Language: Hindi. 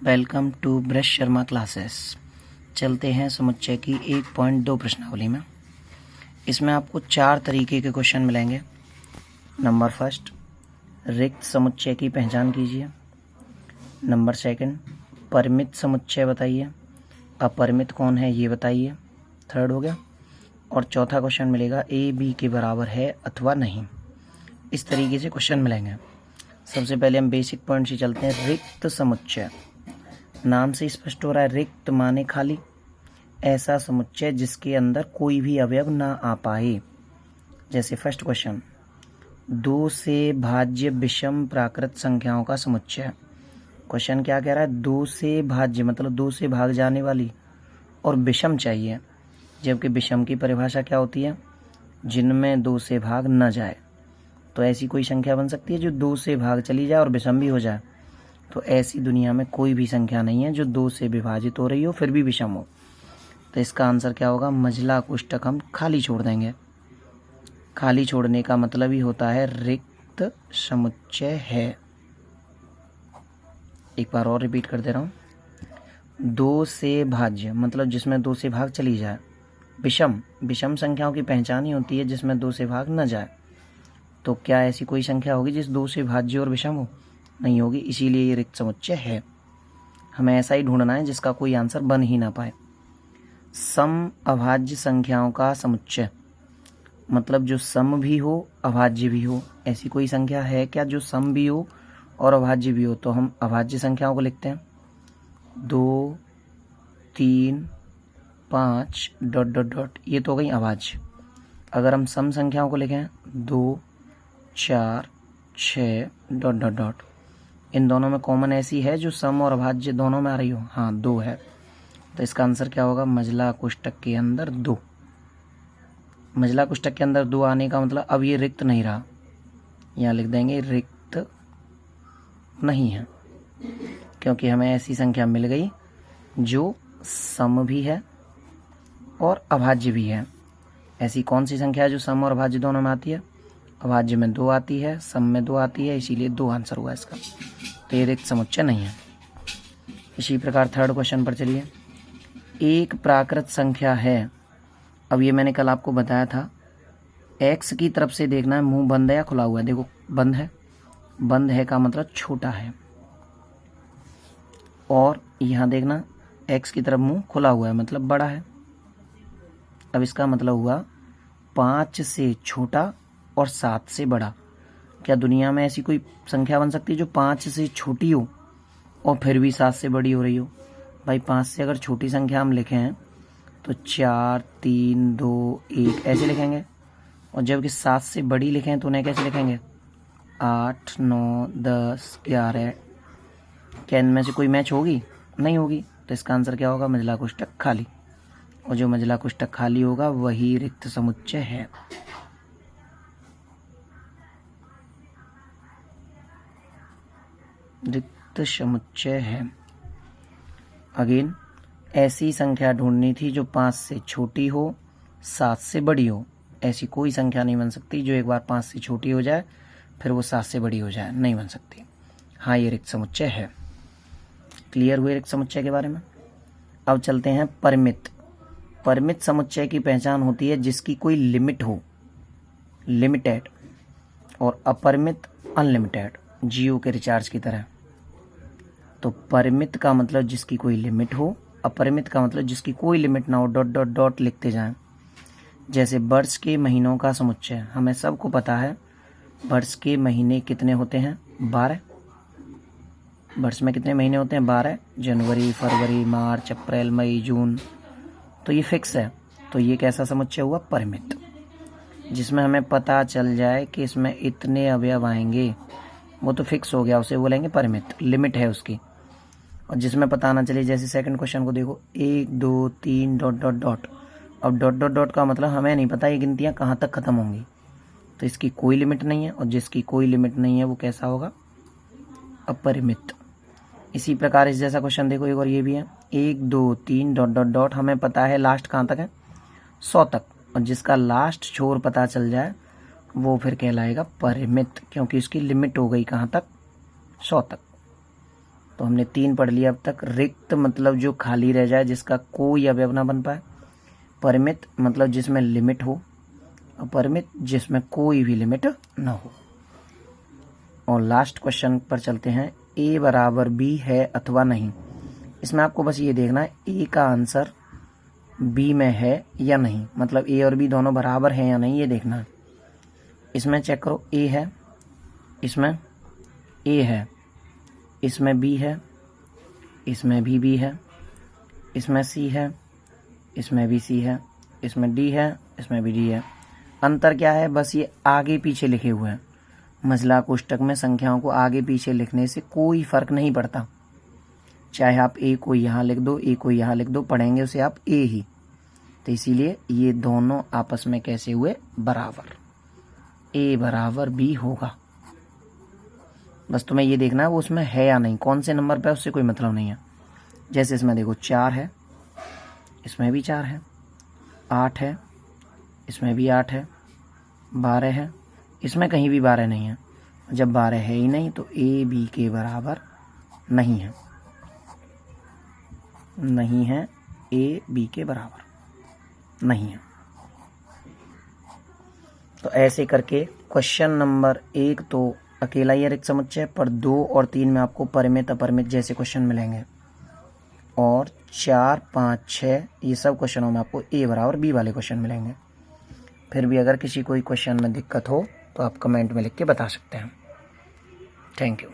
वेलकम टू ब्रश शर्मा क्लासेस। चलते हैं समुच्चय की 1.2 प्रश्नावली में। इसमें आपको 4 तरीके के क्वेश्चन मिलेंगे। नंबर फर्स्ट, रिक्त समुच्चय की पहचान कीजिए। नंबर सेकंड, परिमित समुच्चय बताइए। अपरिमित कौन है ये बताइए। थर्ड हो गया। और चौथा क्वेश्चन मिलेगा ए बी के बराबर है अथवा नहीं। इस तरीके से क्वेश्चन मिलेंगे। सबसे पहले हम बेसिक पॉइंट से चलते हैं। रिक्त समुच्चय, नाम से स्पष्ट हो रहा है, रिक्त माने खाली। ऐसा समुच्चय जिसके अंदर कोई भी अवयव ना आ पाए। जैसे फर्स्ट क्वेश्चन, 2 से भाज्य विषम प्राकृत संख्याओं का समुच्चय। क्वेश्चन क्या कह रहा है? 2 से भाज्य मतलब 2 से भाग जाने वाली, और विषम चाहिए, जबकि विषम की परिभाषा क्या होती है? जिनमें 2 से भाग न जाए। तो ऐसी कोई संख्या बन सकती है जो 2 से भाग चली जाए और विषम भी हो जाए? तो ऐसी दुनिया में कोई भी संख्या नहीं है जो 2 से विभाजित हो रही हो फिर भी विषम हो। तो इसका आंसर क्या होगा? मझला कोष्ठक हम खाली छोड़ देंगे। खाली छोड़ने का मतलब ही होता है रिक्त समुच्चय है। एक बार और रिपीट कर दे रहा हूँ। 2 से भाज्य मतलब जिसमें 2 से भाग चली जाए। विषम संख्याओं की पहचान ही होती है जिसमें 2 से भाग न जाए। तो क्या ऐसी कोई संख्या होगी जिस 2 से भाज्य और विषम हो? नहीं होगी, इसीलिए ये रिक्त समुच्चय है। हमें ऐसा ही ढूंढना है जिसका कोई आंसर बन ही ना पाए। सम अभाज्य संख्याओं का समुच्चय मतलब जो सम भी हो अभाज्य भी हो। ऐसी कोई संख्या है क्या जो सम भी हो और अभाज्य भी हो? तो हम अभाज्य संख्याओं को लिखते हैं 2, 3, 5 ... ये तो हो गई अभाज्य। अगर हम सम संख्याओं को लिखें 2, 4, 6 ... इन दोनों में कॉमन ऐसी है जो सम और अभाज्य दोनों में आ रही हो? हाँ, 2 है। तो इसका आंसर क्या होगा? मझला कोष्ठक के अंदर 2। मझला कोष्ठक के अंदर 2 आने का मतलब अब ये रिक्त नहीं रहा। यहाँ लिख देंगे रिक्त नहीं है, क्योंकि हमें ऐसी संख्या मिल गई जो सम भी है और अभाज्य भी है। ऐसी कौन सी संख्या है जो सम और अभाज्य दोनों में आती है? अभाज्य में 2 आती है, सम में 2 आती है, इसीलिए 2 आंसर हुआ इसका। तो ये रिक्त समुच्चय नहीं है। इसी प्रकार थर्ड क्वेश्चन पर चलिए। एक प्राकृत संख्या है। अब ये मैंने कल आपको बताया था, x की तरफ से देखना है मुंह बंद है या खुला हुआ है। देखो बंद है, बंद है का मतलब छोटा है, और यहाँ देखना x की तरफ मुंह खुला हुआ है मतलब बड़ा है। अब इसका मतलब हुआ 5 से छोटा और 7 से बड़ा। क्या दुनिया में ऐसी कोई संख्या बन सकती है जो 5 से छोटी हो और फिर भी 7 से बड़ी हो रही हो? भाई 5 से अगर छोटी संख्या हम लिखें हैं तो 4, 3, 2, 1 ऐसे लिखेंगे, और जबकि 7 से बड़ी लिखें तो उन्हें कैसे लिखेंगे? 8, 9, 10, 11। क्या इनमें से कोई मैच होगी? नहीं होगी। तो इसका आंसर क्या होगा? मझला कोष्ठक खाली। और जो मझला कोष्ठक खाली होगा वही रिक्त समुच्चय है। रिक्त समुच्चय है। अगेन, ऐसी संख्या ढूंढनी थी जो 5 से छोटी हो, 7 से बड़ी हो। ऐसी कोई संख्या नहीं बन सकती जो एक बार 5 से छोटी हो जाए फिर वो 7 से बड़ी हो जाए, नहीं बन सकती। हाँ, ये रिक्त समुच्चय है। क्लियर हुए रिक्त समुच्चय के बारे में? अब चलते हैं परिमित। परिमित समुच्चय की पहचान होती है जिसकी कोई लिमिट हो, लिमिटेड, और अपरिमित अनलिमिटेड, जियो के रिचार्ज की तरह। तो परिमित का मतलब जिसकी कोई लिमिट हो, अपरिमित का मतलब जिसकी कोई लिमिट ना हो, ... लिखते जाएं। जैसे वर्ष के महीनों का समुच्चय। हमें सबको पता है वर्ष के महीने कितने होते हैं? 12। वर्ष में कितने महीने होते हैं? 12। जनवरी, फरवरी, मार्च, अप्रैल, मई, जून। तो ये फिक्स है। तो ये कैसा समुच्चय हुआ? परिमित। जिसमें हमें पता चल जाए कि इसमें इतने अवयव आएंगे, वो तो फिक्स हो गया, उसे बोलेंगे परिमित, लिमिट है उसकी। और जिसमें पता ना चले, जैसे सेकंड क्वेश्चन को देखो, 1, 2, 3... अब ... का मतलब हमें नहीं पता ये गिनतियाँ कहाँ तक खत्म होंगी, तो इसकी कोई लिमिट नहीं है। और जिसकी कोई लिमिट नहीं है वो कैसा होगा? अपरिमित। इसी प्रकार इस जैसा क्वेश्चन देखो एक और ये भी है, 1, 2, 3... हमें पता है लास्ट कहाँ तक है? 100 तक। और जिसका लास्ट छोर पता चल जाए वो फिर कहलाएगा परिमित, क्योंकि उसकी लिमिट हो गई कहाँ तक? 100 तक। तो हमने 3 पढ़ लिया अब तक। रिक्त मतलब जो खाली रह जाए, जिसका कोई अवयव ना बन पाए। परिमित मतलब जिसमें लिमिट हो। अपरिमित जिसमें कोई भी लिमिट ना हो। और लास्ट क्वेश्चन पर चलते हैं, a बराबर b है अथवा नहीं। इसमें आपको बस ये देखना है a का आंसर b में है या नहीं, मतलब a और b दोनों बराबर हैं या नहीं, ये देखना है। इसमें चेक करो, a है, इसमें a है, इसमें b है, इसमें भी b है, इसमें c है, इसमें भी c है, इसमें d है, इसमें भी d है। अंतर क्या है? बस ये आगे पीछे लिखे हुए हैं। मझला कोष्टक में संख्याओं को आगे पीछे लिखने से कोई फर्क नहीं पड़ता। चाहे आप a को यहाँ लिख दो, a को यहाँ लिख दो, पढ़ेंगे उसे आप a ही। तो इसीलिए ये दोनों आपस में कैसे हुए? बराबर। a बराबर b होगा। बस तुम्हें ये देखना है वो उसमें है या नहीं, कौन से नंबर पे है उससे कोई मतलब नहीं है। जैसे इसमें देखो 4 है, इसमें भी 4 है, 8 है, इसमें भी 8 है, 12 है, इसमें कहीं भी 12 नहीं है। जब 12 है ही नहीं तो a b के बराबर नहीं है, नहीं है, a b के बराबर नहीं है। तो ऐसे करके क्वेश्चन नंबर 1 तो अकेला ही रिक्त समुच्चय, पर 2 और 3 में आपको परिमित अपरिमित जैसे क्वेश्चन मिलेंगे। और 4, 5, 6 ये सब क्वेश्चनों में आपको a बराबर b वाले क्वेश्चन मिलेंगे। फिर भी अगर किसी कोई क्वेश्चन में दिक्कत हो तो आप कमेंट में लिख के बता सकते हैं। Thank you.